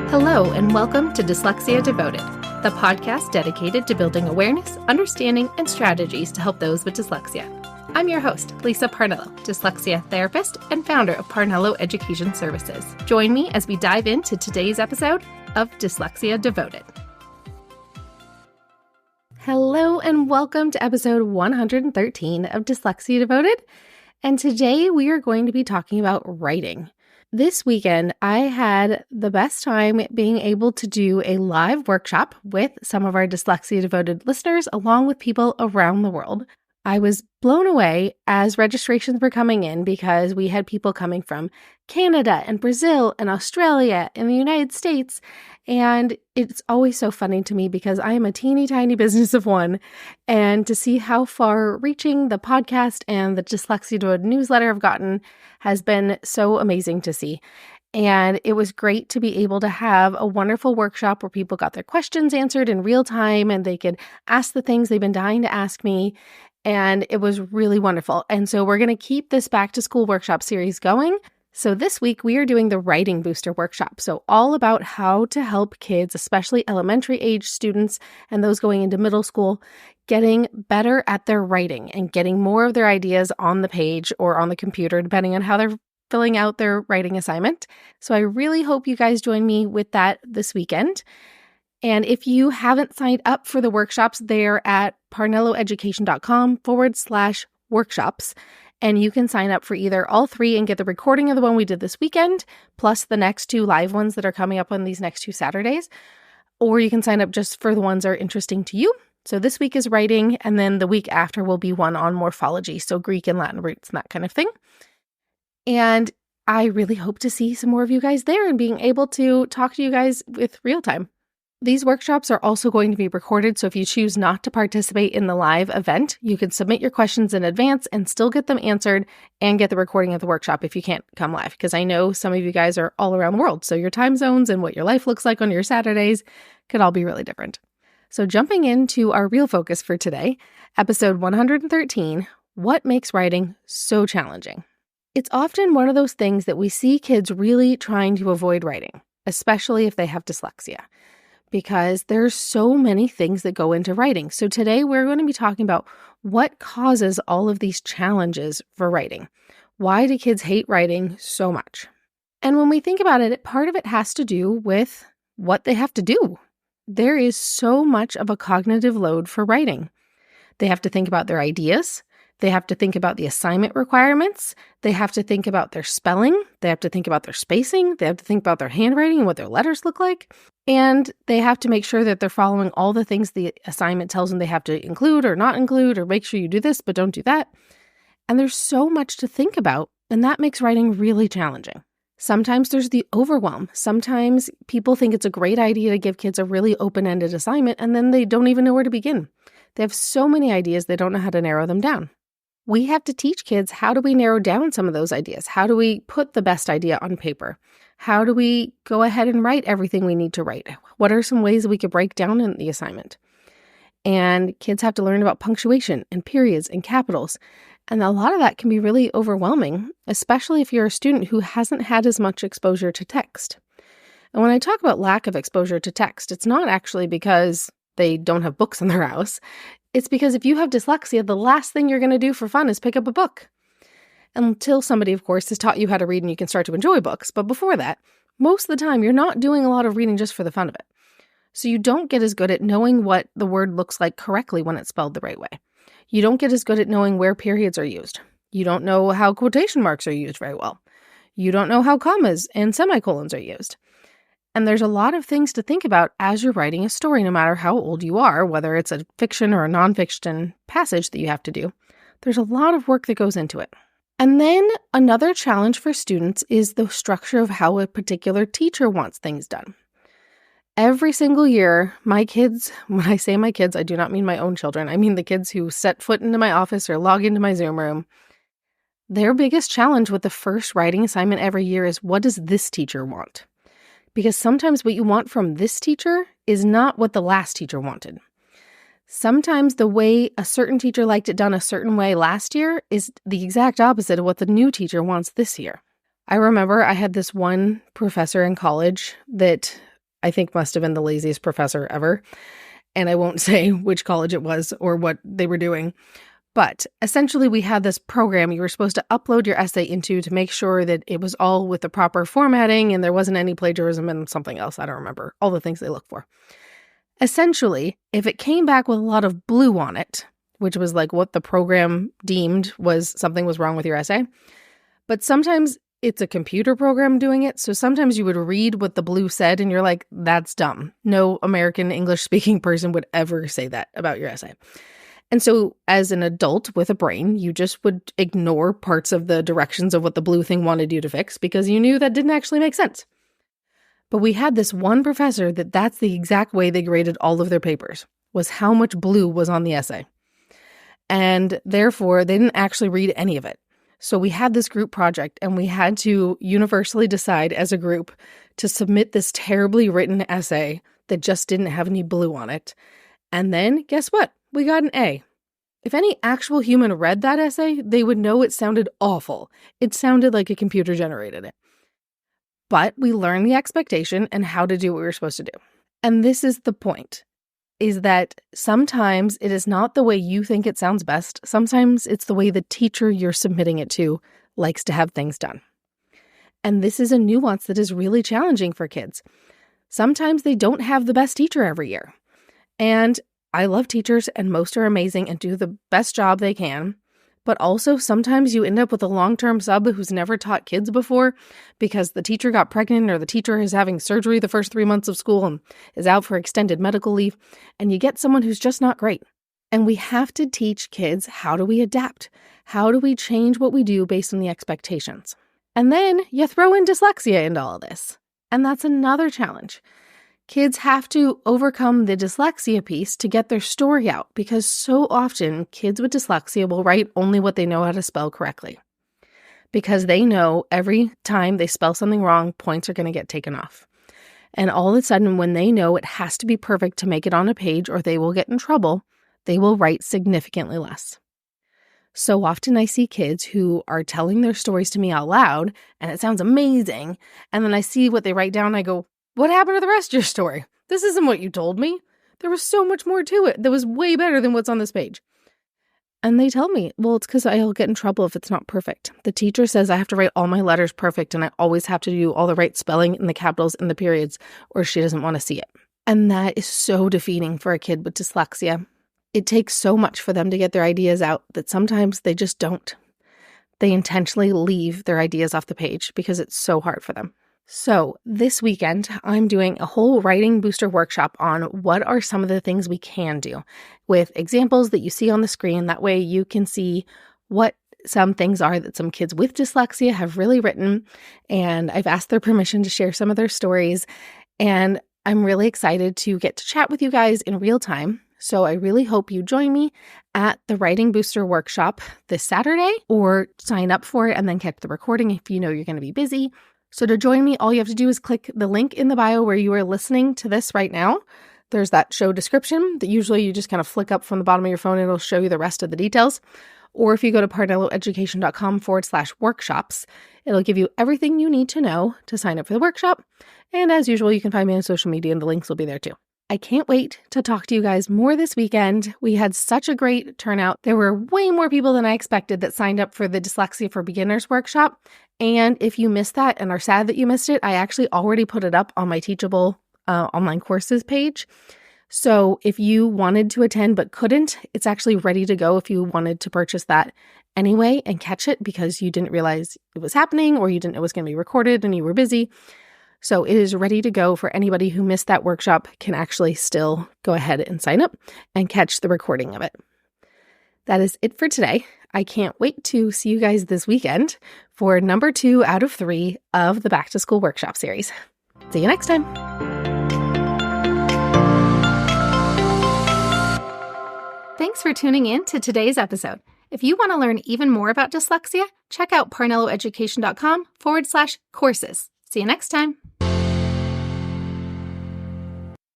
Hello, and welcome to Dyslexia Devoted, the podcast dedicated to building awareness, understanding, and strategies to help those with dyslexia. I'm your host, Lisa Parnello, dyslexia therapist and founder of Parnello Education Services. Join me as we dive into today's episode of Dyslexia Devoted. Hello, and welcome to episode 113 of Dyslexia Devoted. And today we are going to be talking about writing. This weekend, I had the best time being able to do a live workshop with some of our Dyslexia Devoted listeners, along with people around the world. I was blown away as registrations were coming in because we had people coming from Canada and Brazil and Australia and the United States. And it's always so funny to me because I am a teeny tiny business of one. And to see how far reaching the podcast and the Dyslexia Devoted newsletter have gotten has been so amazing to see. And it was great to be able to have a wonderful workshop where people got their questions answered in real time and they could ask the things they've been dying to ask me. And it was really wonderful. And so we're going to keep this back to school workshop series going. So this week we are doing the Writing Booster workshop. So all about how to help kids, especially elementary age students and those going into middle school, getting better at their writing and getting more of their ideas on the page or on the computer, depending on how they're filling out their writing assignment. So I really hope you guys join me with that this weekend. And if you haven't signed up for the workshops, they're at parnelloeducation.com/workshops. And you can sign up for either all three and get the recording of the one we did this weekend, plus the next two live ones that are coming up on these next two Saturdays. Or you can sign up just for the ones that are interesting to you. So this week is writing, and then the week after will be one on morphology, so Greek and Latin roots and that kind of thing. And I really hope to see some more of you guys there and being able to talk to you guys with real time. These workshops are also going to be recorded, so if you choose not to participate in the live event, you can submit your questions in advance and still get them answered and get the recording of the workshop if you can't come live, because I know some of you guys are all around the world, so your time zones and what your life looks like on your Saturdays could all be really different. So jumping into our real focus for today, episode 113, what makes writing so challenging? It's often one of those things that we see kids really trying to avoid writing, especially if they have dyslexia, because there's so many things that go into writing. So today we're going to be talking about what causes all of these challenges for writing. Why do kids hate writing so much? And when we think about it, part of it has to do with what they have to do. There is so much of a cognitive load for writing. They have to think about their ideas. They have to think about the assignment requirements. They have to think about their spelling. They have to think about their spacing. They have to think about their handwriting and what their letters look like. And they have to make sure that they're following all the things the assignment tells them they have to include or not include, or make sure you do this, but don't do that. And there's so much to think about, and that makes writing really challenging. Sometimes there's the overwhelm. Sometimes people think it's a great idea to give kids a really open-ended assignment, and then they don't even know where to begin. They have so many ideas, they don't know how to narrow them down. We have to teach kids, how do we narrow down some of those ideas? How do we put the best idea on paper? How do we go ahead and write everything we need to write? What are some ways that we could break down in the assignment? And kids have to learn about punctuation and periods and capitals. And a lot of that can be really overwhelming, especially if you're a student who hasn't had as much exposure to text. And when I talk about lack of exposure to text, it's not actually because they don't have books in their house. It's because if you have dyslexia, the last thing you're going to do for fun is pick up a book. Until somebody, of course, has taught you how to read and you can start to enjoy books. But before that, most of the time, you're not doing a lot of reading just for the fun of it. So you don't get as good at knowing what the word looks like correctly when it's spelled the right way. You don't get as good at knowing where periods are used. You don't know how quotation marks are used very well. You don't know how commas and semicolons are used. And there's a lot of things to think about as you're writing a story, no matter how old you are, whether it's a fiction or a nonfiction passage that you have to do. There's a lot of work that goes into it. And then another challenge for students is the structure of how a particular teacher wants things done. Every single year, my kids, when I say my kids, I do not mean my own children. I mean the kids who set foot into my office or log into my Zoom room. Their biggest challenge with the first writing assignment every year is, what does this teacher want? Because sometimes what you want from this teacher is not what the last teacher wanted. Sometimes the way a certain teacher liked it done a certain way last year is the exact opposite of what the new teacher wants this year. I remember I had this one professor in college that I think must have been the laziest professor ever. And I won't say which college it was or what they were doing. But essentially, we had this program you were supposed to upload your essay into to make sure that it was all with the proper formatting and there wasn't any plagiarism and something else. I don't remember all the things they look for. Essentially, if it came back with a lot of blue on it, which was like what the program deemed was something was wrong with your essay, but sometimes it's a computer program doing it. So sometimes you would read what the blue said and you're like, that's dumb. No American English speaking person would ever say that about your essay. And so as an adult with a brain, you just would ignore parts of the directions of what the blue thing wanted you to fix because you knew that didn't actually make sense. But we had this one professor that's the exact way they graded all of their papers, was how much blue was on the essay. And therefore, they didn't actually read any of it. So we had this group project and we had to universally decide as a group to submit this terribly written essay that just didn't have any blue on it. And then guess what? We got an A. If any actual human read that essay, they would know it sounded awful. It sounded like a computer generated it. But we learned the expectation and how to do what we were supposed to do. And this is the point, is that sometimes it is not the way you think it sounds best. Sometimes it's the way the teacher you're submitting it to likes to have things done. And this is a nuance that is really challenging for kids. Sometimes they don't have the best teacher every year. And I love teachers and most are amazing and do the best job they can. But also sometimes you end up with a long-term sub who's never taught kids before because the teacher got pregnant or the teacher is having surgery the first 3 months of school and is out for extended medical leave. And you get someone who's just not great. And we have to teach kids, how do we adapt? How do we change what we do based on the expectations? And then you throw in dyslexia into all of this. And that's another challenge. Kids have to overcome the dyslexia piece to get their story out because so often kids with dyslexia will write only what they know how to spell correctly because they know every time they spell something wrong, points are going to get taken off. And all of a sudden, when they know it has to be perfect to make it on a page or they will get in trouble, they will write significantly less. So often I see kids who are telling their stories to me out loud and it sounds amazing. And then I see what they write down and I go, what happened to the rest of your story? This isn't what you told me. There was so much more to it that was way better than what's on this page. And they tell me, well, it's because I'll get in trouble if it's not perfect. The teacher says I have to write all my letters perfect and I always have to do all the right spelling and the capitals and the periods or she doesn't want to see it. And that is so defeating for a kid with dyslexia. It takes so much for them to get their ideas out that sometimes they just don't. They intentionally leave their ideas off the page because it's so hard for them. So this weekend, I'm doing a whole writing booster workshop on what are some of the things we can do with examples that you see on the screen. That way you can see what some things are that some kids with dyslexia have really written. And I've asked their permission to share some of their stories. And I'm really excited to get to chat with you guys in real time. So I really hope you join me at the Writing Booster Workshop this Saturday or sign up for it and then catch the recording if you know you're going to be busy. So to join me, all you have to do is click the link in the bio where you are listening to this right now. There's that show description that usually you just kind of flick up from the bottom of your phone and it'll show you the rest of the details. Or if you go to parnelloeducation.com/workshops, it'll give you everything you need to know to sign up for the workshop. And as usual, you can find me on social media and the links will be there too. I can't wait to talk to you guys more this weekend. We had such a great turnout. There were way more people than I expected that signed up for the Dyslexia for Beginners workshop. And if you missed that and are sad that you missed it, I actually already put it up on my Teachable online courses page. So if you wanted to attend but couldn't, it's actually ready to go if you wanted to purchase that anyway and catch it because you didn't realize it was happening or you didn't know it was going to be recorded and you were busy. So it is ready to go for anybody who missed that workshop can actually still go ahead and sign up and catch the recording of it. That is it for today. I can't wait to see you guys this weekend for number 2 out of 3 of the Back to School Workshop series. See you next time. Thanks for tuning in to today's episode. If you want to learn even more about dyslexia, check out parnelloeducation.com/courses. See you next time.